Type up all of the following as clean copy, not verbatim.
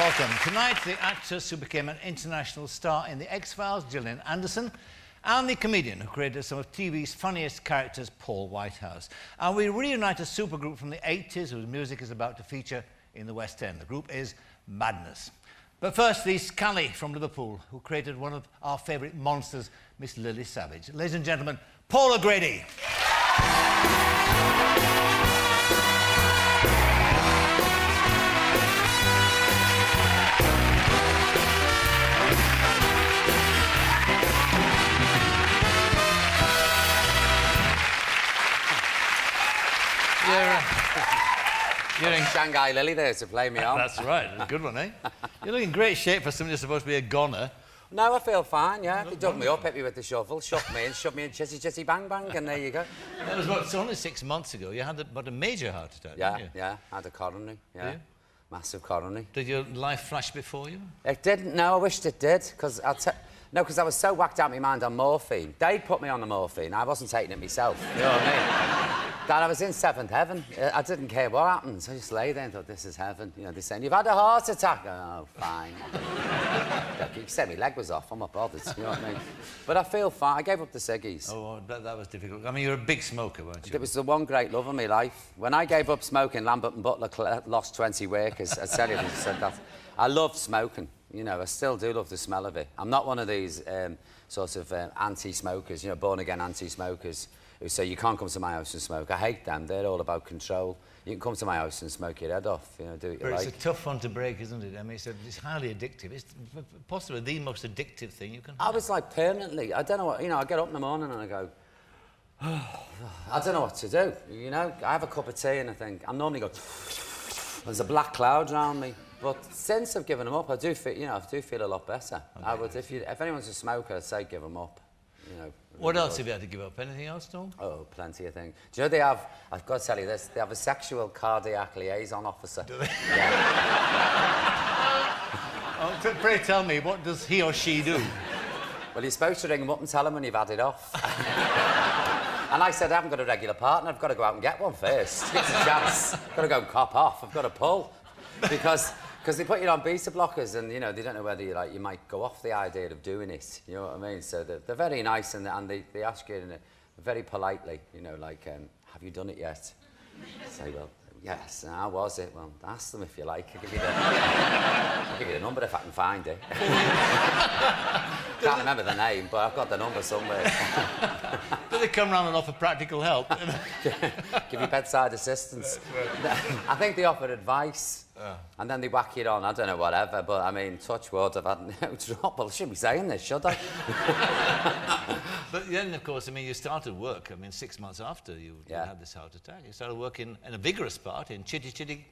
welcome. Tonight, the actress who became an international star in The X-Files, Gillian Anderson, and the comedian who created some of TV's funniest characters, Paul Whitehouse. And we reunite a supergroup from the 80s whose music is about to feature in the West End. The group is Madness. But first, the Scally from Liverpool, who created one of our favourite monsters, Miss Lily Savage. Ladies and gentlemen, Paul O'Grady. You're in Shanghai Lily there to play me on. That's right, a good one, eh? You're looking in great shape for somebody who's supposed to be a goner. No, I feel fine, yeah. They dug me up, hit me with the shovel, shoved me in, chitty chitty bang bang, and there you go. That was what, it's only 6 months ago. You had a major heart attack, yeah, didn't you? Yeah, I had a coronary, yeah. Massive coronary. Did your life flash before you? It didn't, no, I wished it did, because I was so whacked out of my mind on morphine. They'd put me on the morphine, I wasn't taking it myself, you know what I mean? That I was in seventh heaven. I didn't care what happened. I just lay there and thought, this is heaven. You know, they're saying, you've had a heart attack. Oh, fine. You said my leg was off, I'm not bothered, you know what I mean? But I feel fine. I gave up the ciggies. Oh, that was difficult. I mean, you're a big smoker, weren't you? It was the one great love of my life. When I gave up smoking, Lambert and Butler lost 20 workers. I tell you, they said that. I loved smoking. You know, I still do love the smell of it. I'm not one of these sort of anti-smokers, you know, born-again anti-smokers who say, you can't come to my house and smoke. I hate them. They're all about control. You can come to my house and smoke your head off, you know, do what you like. It's a tough one to break, isn't it? I mean, it's highly addictive. It's possibly the most addictive thing you can have. I was like permanently, I don't know what, you know, I get up in the morning and I go, oh, I don't know what to do, you know? I have a cup of tea and I think, I'm normally going, there's a black cloud around me. But since I've given them up, I do feel, you know, I do feel a lot better. Okay. I would, if anyone's a smoker, I'd say give them up. You know. What else have you had to give up? Anything else, Tom? Oh, plenty of things. Do you know they have? I've got to tell you this. They have a sexual cardiac liaison officer. Do they? Yeah. Oh, pray tell me, what does he or she do? Well, you're supposed to ring them up and tell them when you've had it off. And I said, I haven't got a regular partner. I've got to go out and get one first. It's a chance. I've got to go and cop off. I've got to pull because they put you on beta blockers and, you know, they don't know whether you might go off the idea of doing it, you know what I mean? So they're very nice and they ask you very politely, you know, like, have you done it yet? I say, well, yes, and how was it? Well, ask them if you like. I'll give you the number if I can find it. Can't remember the name, but I've got the number somewhere. Do they come round and offer practical help? Give you bedside assistance. I think they offer advice. And then they whack you on, I don't know, whatever, but I mean, touch wood, I've had no trouble. I shouldn't be saying this, should I? But then, of course, I mean, you started work, I mean, 6 months after you had this heart attack. You started working in a vigorous part in Chitty Chitty...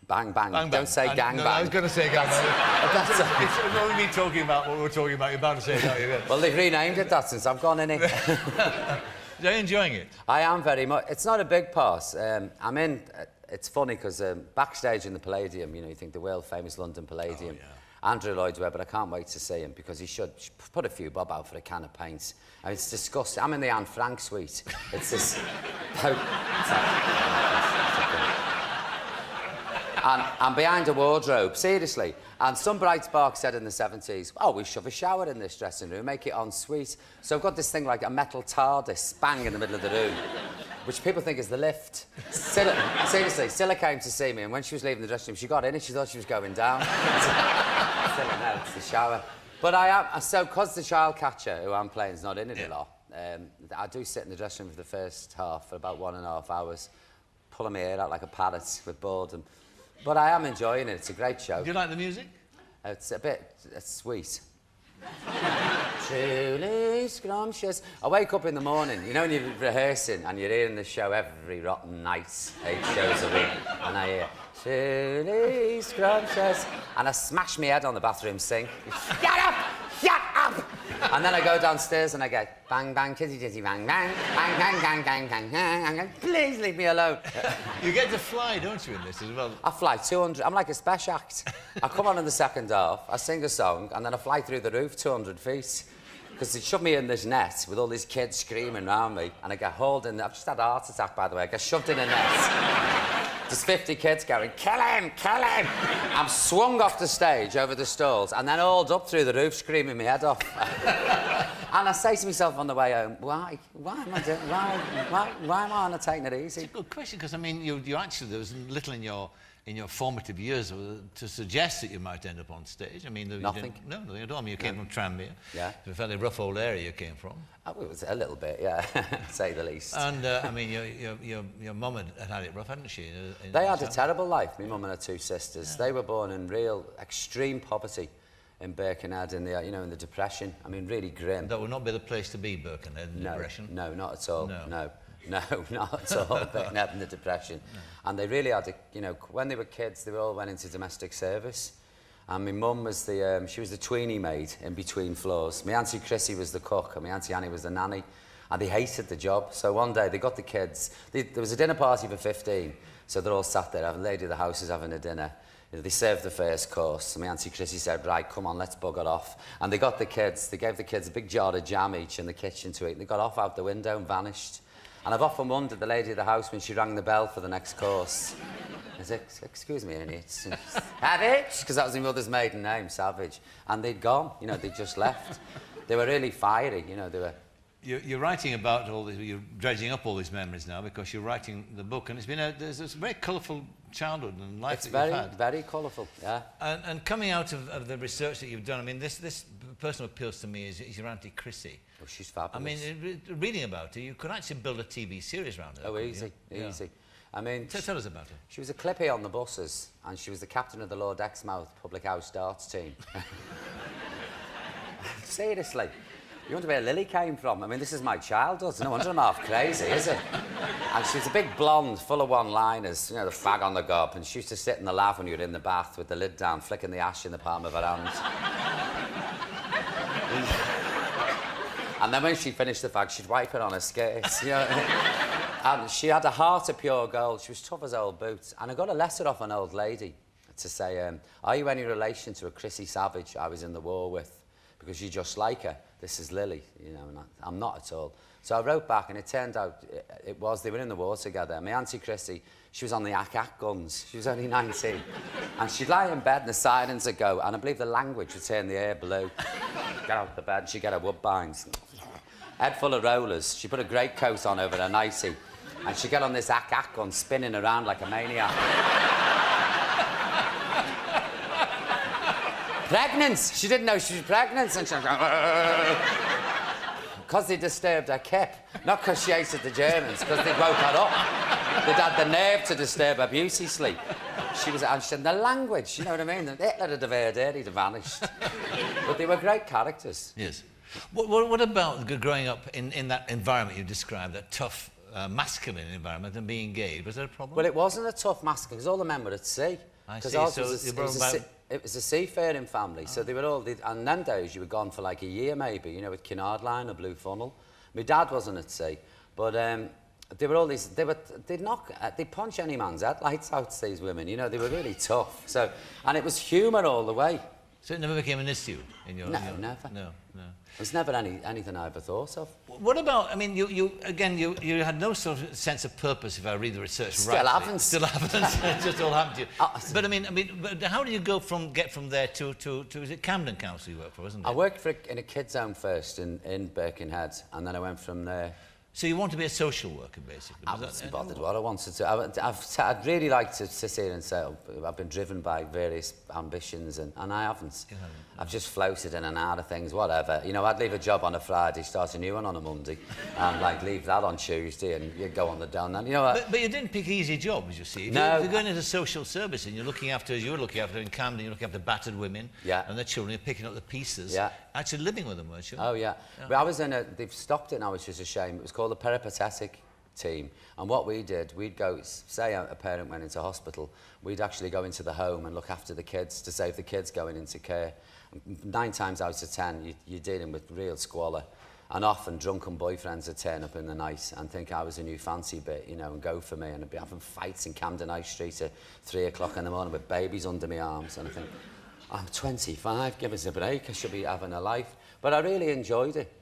Bang, bang. Don't say gang, bang. I was going to say gang, bang. It's only me talking about what we're talking about. You're about to say that. Well, they've renamed it that since I've gone in it. Are you enjoying it? I am very much. It's not a big part. I'm in... It's funny because backstage in the Palladium, you know, you think the world-famous London Palladium, Andrew Lloyd Webber, I can't wait to see him because he should put a few bob out for a can of paint. I mean, it's disgusting. I'm in the Anne Frank suite. It's this... and behind a wardrobe, seriously. And some bright spark said in the 70s, oh, we shove a shower in this dressing room, make it en suite. So I've got this thing like a metal TARDIS, bang in the middle of the room, which people think is the lift. Seriously, Scylla came to see me, and when she was leaving the dressing room, she got in and she thought she was going down. Scylla, no, it's the shower. But I am, so because the child catcher who I'm playing is not in it a lot, I do sit in the dressing room for the first half for about 1.5 hours, pulling my hair out like a parrot with boredom. But I am enjoying it. It's a great show. Do you like the music? It's a bit sweet. Truly scrumptious. I wake up in the morning, you know, when you're rehearsing and you're hearing the show every rotten night, 8 shows a week, and I hear, truly scrumptious, and I smash my head on the bathroom sink. Shut up! Shut up! And then I go downstairs and I go, bang, bang, titty, titty, bang, bang, bang, bang, bang, bang, bang, bang, bang, please leave me alone. You get to fly, don't you, in this as well? I fly 200, I'm like a special act. I come on in the second half, I sing a song, and then I fly through the roof 200 feet. Because they shoved me in this net with all these kids screaming around me, and I get hauled in. I've just had a heart attack, by the way. I get shoved in a net. There's 50 kids going, kill him, kill him. I'm swung off the stage over the stalls and then hauled up through the roof screaming my head off. And I say to myself on the way home, why am I doing, why am I not taking it easy? It's a good question, because I mean, you actually, there was little in your formative years to suggest that you might end up on stage. I mean, Nothing. No, at all. I mean, you came from Tranmere. Yeah. It's a fairly rough old area you came from. Oh, it was a little bit, yeah, to say the least. And I mean, your mum had it rough, hadn't she? They had a terrible life. My mum and her two sisters. Yeah. They were born in real extreme poverty in Birkenhead in the in the Depression. I mean, really grim. That would not be the place to be, Birkenhead, in the Depression. No, not at all. No, not at all. Birkenhead in the Depression. No. And they really had to, when they were kids, they all went into domestic service. And my mum was she was the tweenie maid in between floors. My auntie Chrissy was the cook, and my auntie Annie was the nanny. And they hated the job. So one day they got the kids. There was a dinner party for 15. So they're all sat there, the lady of the house is having a dinner. They served the first course. And my auntie Chrissy said, right, come on, let's bugger off. And they got the kids. They gave the kids a big jar of jam each in the kitchen to eat. And they got off out the window and vanished. And I've often wondered, the lady of the house, when she rang the bell for the next course, I said, excuse me, Annie, it's Savage, because that was my mother's maiden name, Savage. And they'd gone, they'd just left. They were really fiery, they were... You're writing about all this, you're dredging up all these memories now because you're writing the book, and it's been there's this very colourful childhood and life that you've had. It's very colourful, yeah. And coming out of the research that you've done, I mean, this person who appeals to me is your Auntie Chrissy. Oh, she's fabulous. I mean, reading about her, you could actually build a TV series around her. Oh, easy. Yeah. I mean... Tell us about her. She was a clippy on the buses, and she was the captain of the Lord Exmouth Public House darts team. Seriously. You wonder where Lily came from? I mean, this is my childhood. No wonder I'm half crazy, is it? And she was a big blonde, full of one-liners, the fag on the gob, and she used to sit in the lav when you were in the bath with the lid down, flicking the ash in the palm of her hand. And then when she finished the fag, she'd wipe it on her skirts, And she had a heart of pure gold. She was tough as old boots. And I got a letter off an old lady to say, are you any relation to a Chrissy Savage I was in the war with? Because you're just like her. This is Lily, and I'm not at all. So I wrote back, and it turned out they were in the war together. My Auntie Chrissy, she was on the AK guns. She was only 19. And she'd lie in bed and the sirens would go, and I believe the language would turn the air blue. Get out the bed, she'd get her woodbines. Head full of rollers. She put a great coat on over her nicey. And she'd get on this AK gun spinning around like a maniac. Pregnant! She didn't know she was pregnant, and she was going, because they disturbed her kip, not because she hated the Germans, because they woke her up. They'd had the nerve to disturb her beauty sleep. And she said, the language, you know what I mean? Hitler would have heard her, he'd have vanished. But they were great characters. Yes. What about growing up in that environment you described, that tough, masculine environment, and being gay? Was that a problem? Well, it wasn't a tough masculine, because all the men were at sea. I see. It was a seafaring family, so they were all... And them days, you were gone for like a year, maybe, with Cunard Line or Blue Funnel. My dad wasn't at sea, but they were all these... They'd punch any man's headlights out, these women, they were really tough. So, and it was humour all the way. So it never became an issue in your... No, never. No. It was never anything I ever thought of. What about, I mean, you had no sort of sense of purpose, if I read the research Still rightly. Haven't. Still haven't. It just all happened to you. But I mean, how do you get from there to is it Camden Council you work for, isn't it? I worked in a kids' home first in Birkenhead, and then I went from there. So you want to be a social worker, basically? I wasn't bothered what I wanted to. I'd really like to sit here and say I've been driven by various ambitions, and I haven't. I've just floated in and out of things, whatever. I'd leave a job on a Friday, start a new one on a Monday, and leave that on Tuesday, and you'd go on the down. And but you didn't pick easy jobs, you see. No. You're going into social service, and you're looking after, as you were looking after in Camden, you're looking after battered women and their children. You're picking up the pieces. Yeah. Actually living with them, weren't you? Oh yeah. But I was they've stopped it now, which is a shame. It was called the peripatetic team, and what we did, we'd go, say a parent went into hospital, we'd actually go into the home and look after the kids to save the kids going into care. 9 times out of 10 you're dealing with real squalor, and often drunken boyfriends would turn up in the night and think I was a new fancy bit, and go for me, and I'd be having fights in Camden High Street at 3 o'clock in the morning with babies under my arms, and I think, I'm 25, give us a break, I should be having a life. But I really enjoyed it,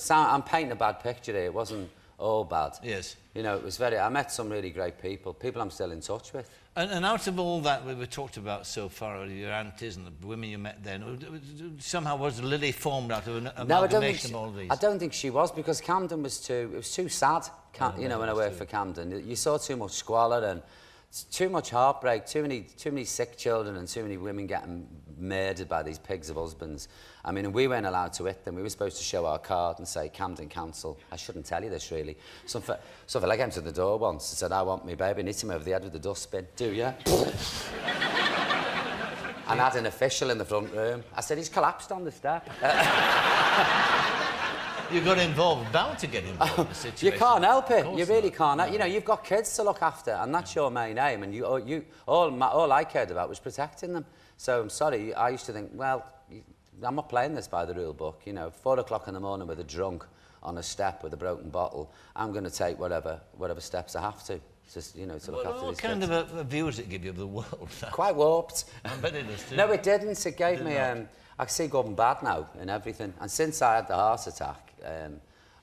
I'm painting a bad picture here. It wasn't all bad. Yes. You know, it was very... I met some really great people I'm still in touch with. And out of all that we've talked about so far, your aunties and the women you met then, somehow was Lily formed out of an amalgamation of all of these? I don't think she was, because Camden was too sad, you know, when I worked for Camden. You saw too much squalor and too much heartbreak, too many sick children and too many women getting murdered by these pigs of husbands. I mean, and we weren't allowed to hit them. We were supposed to show our card and say, Camden Council. I shouldn't tell you this, really. So if I came to the door once and said, I want me baby, and hit him over the head with the dustbin. Do you? And had an official in the front room. I said, he's collapsed on the step. You got involved, bound to get involved in the situation. You can't help it. You really can't. No. You know, you've got kids to look after, and that's your main aim. And all I cared about was protecting them. So I'm sorry. I used to think, well, I'm not playing this by the rule book. You know, 4 o'clock in the morning with a drunk on a step with a broken bottle. I'm going to take whatever steps I have to. Just, you know, to look after these kids. What kind of a view does it give you of the world? Quite warped. I bet it does too. No, it didn't. It gave me... I see good and bad now in everything. And since I had the heart attack,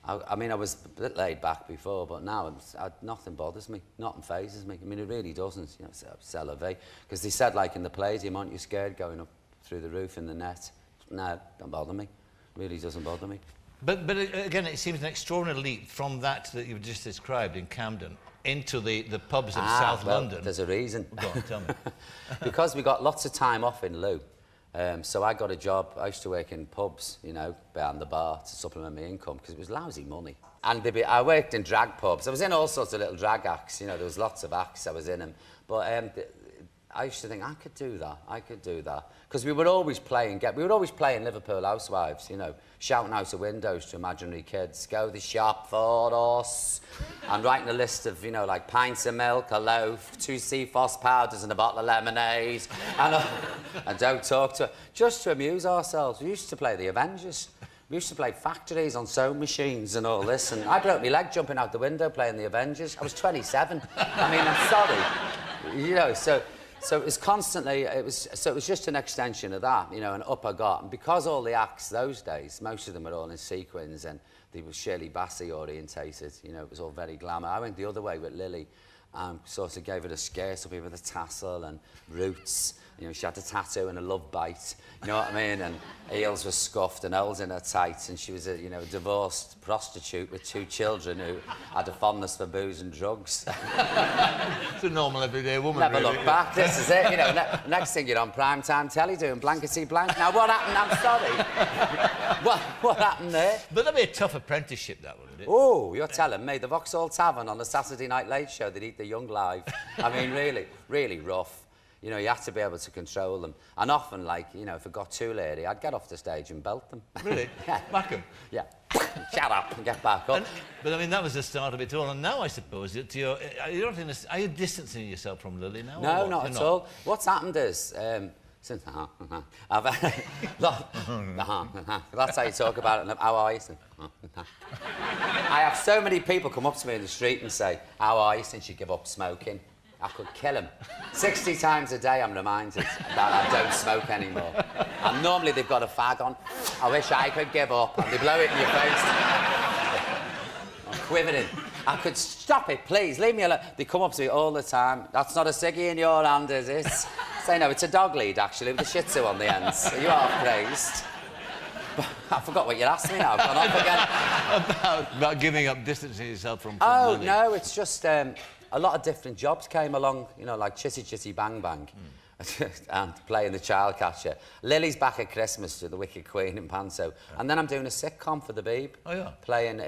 I mean, I was a bit laid back before, but now nothing bothers me, nothing phases me. I mean, it really doesn't, you know, c'est la vie. Because they said, like in the Palladium, aren't you scared going up through the roof in the net? No, don't bother me. Really doesn't bother me. But again, it seems an extraordinary leap from that you've just described in Camden into the pubs of South London. There's a reason. Go on, tell me. Because we got lots of time off in lieu. So I got a job. I used to work in pubs, you know, behind the bar to supplement my income because it was lousy money. And I worked in drag pubs. I was in all sorts of little drag acts, you know, there was lots of acts, I was in them. But I used to think, I could do that. Because we were always playing Liverpool Housewives, you know, shouting out the windows to imaginary kids, go to the shop for us, and writing a list of, you know, like pints of milk, a loaf, 2 C-Foss powders and a bottle of lemonade, and don't talk to her, just to amuse ourselves. We used to play the Avengers. We used to play factories on sewing machines and all this, and I broke my leg jumping out the window playing the Avengers. I was 27. I mean, I'm sorry. You know, so it was constantly, it was just an extension of that, you know, and up I got. And because all the acts those days, most of them were all in sequins and they were Shirley Bassey orientated, you know, it was all very glamour. I went the other way with Lily, sort of gave her a skirt up here with a tassel and roots. You know, she had a tattoo and a love bite, you know what I mean? And heels were scuffed and holes in her tights, and she was a, you know, divorced prostitute with 2 children who had a fondness for booze and drugs. It's a normal everyday woman. Never really. look back, this is it, you know. Next thing you're on prime time telly doing blankety blank. Now what happened? I'm sorry. What happened there? But that'd be a tough apprenticeship, that wouldn't it? Oh, you're telling me. The Vauxhall Tavern on the Saturday Night Late Show, they'd eat the young live. I mean, really, really rough. You know, you have to be able to control them. And often, like, you know, if it got too lady, I'd get off the stage and belt them. Really? Yeah. Back them? Yeah. Shut up and get back up. But, I mean, that was the start of it all. And now, I suppose, are you distancing yourself from Lily now? No, not at all. What's happened is... since, that's how you talk about it. How are you? I have so many people come up to me in the street and say, how are you since you give up smoking? I could kill him. 60 times a day I'm reminded that I don't smoke anymore. And normally they've got a fag on. I wish I could give up. And they blow it in your face. I'm quivering. I could stop it, please, leave me alone. They come up to me all the time. That's not a ciggy in your hand, is it? Say, no, it's a dog lead, actually, with a shih tzu on the ends. Are you half crazed? I forgot what you asked me now. I've gone off again. About giving up distancing yourself from Lily. No, it's just... a lot of different jobs came along, you know, like Chitty Chitty Bang Bang and playing the child catcher. Lily's back at Christmas to the Wicked Queen in Panto. Right. And then I'm doing a sitcom for the Beeb. Oh, yeah. Playing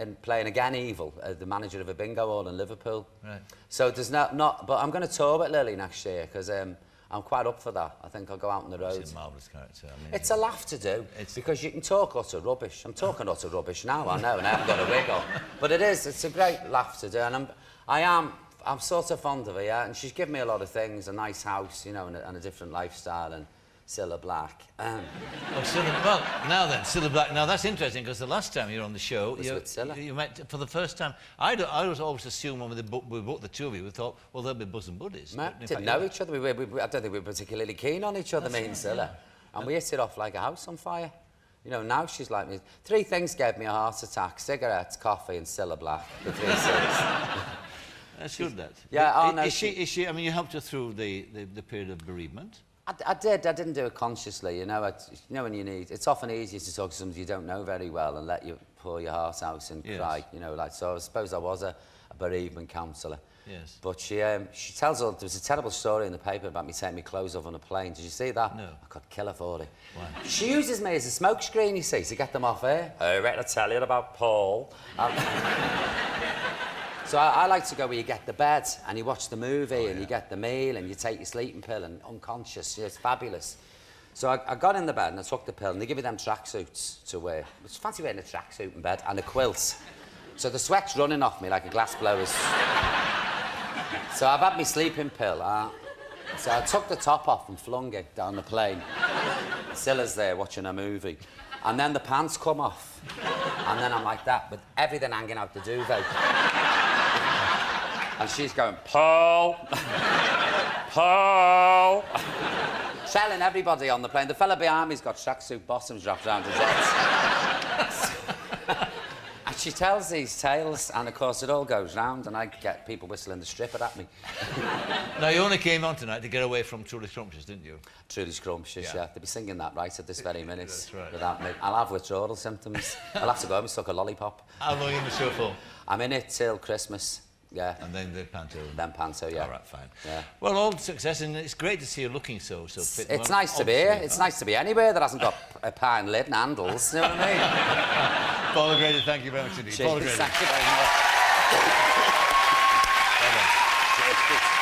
again Evil, the manager of a bingo hall in Liverpool. Right. So there's but I'm going to tour with Lily next year because I'm quite up for that. I think I'll go out on the road. She's a marvellous character. I mean, it's a laugh to do because you can talk utter rubbish. I'm talking utter rubbish now, I know, and I haven't got a wig on. But it's a great laugh to do, and I'm sort of fond of her, yeah, and she's given me a lot of things, a nice house, you know, and a different lifestyle, and Cilla Black. Well, now then, Cilla Black. Now, that's interesting, because the last time you were on the show, you met for the first time. I was always assumed when we booked the two of you, we thought, well, they'll be bosom buddies. We didn't know each other. I don't think we were particularly keen on each other, me and Cilla. And we hit it off like a house on fire. You know, now she's like me. 3 things gave me a heart attack: cigarettes, coffee, and Cilla Black. The 3 things. That's good, that. Yeah, oh, no, Is she, I mean, you helped her through the period of bereavement? I did. I didn't do it consciously, you know. You know when you need... It's often easier to talk to somebody you don't know very well and let you pour your heart out and cry, you know, like... So I suppose I was a bereavement counsellor. Yes. But she tells all... There was a terrible story in the paper about me taking my clothes off on a plane. Did you see that? No. I could kill her for it. Why? She uses me as a smokescreen, you see, to get them off air. I reckon to tell you about Paul. So I like to go where you get the bed and you watch the movie and you get the meal and you take your sleeping pill and unconscious. Yeah, it's fabulous. So I got in the bed and I took the pill and they give you them tracksuits to wear. It's fancy wearing a tracksuit in bed and a quilt. So the sweat's running off me like a glass blower's. So I've had my sleeping pill. So I took the top off and flung it down the plane. Scylla's there watching a movie. And then the pants come off. And then I'm like that with everything hanging out the duvet. And she's going, Paul, Paul. Telling everybody on the plane. The fella behind me's got tracksuit bottoms wrapped around his head. And she tells these tales, and of course it all goes round, and I get people whistling the stripper at me. Now, you only came on tonight to get away from Truly Scrumptious, didn't you? Truly Scrumptious, yeah. They'll be singing that right at this very minute. That's right. Without me. I'll have withdrawal symptoms. I'll have to go home and suck a lollipop. How long are you in the show for? I'm in it till Christmas. Yeah. And then the panto. Then panto, yeah. All right, fine. Yeah. Well, all success, and it's great to see you looking so fit. It's nice to be here. It's nice to be anywhere that hasn't got a pine lid and handles. You know what I mean? Paul O'Grady, thank you very much indeed. Cheers. Paul O'Grady. Thank you very much. Well done.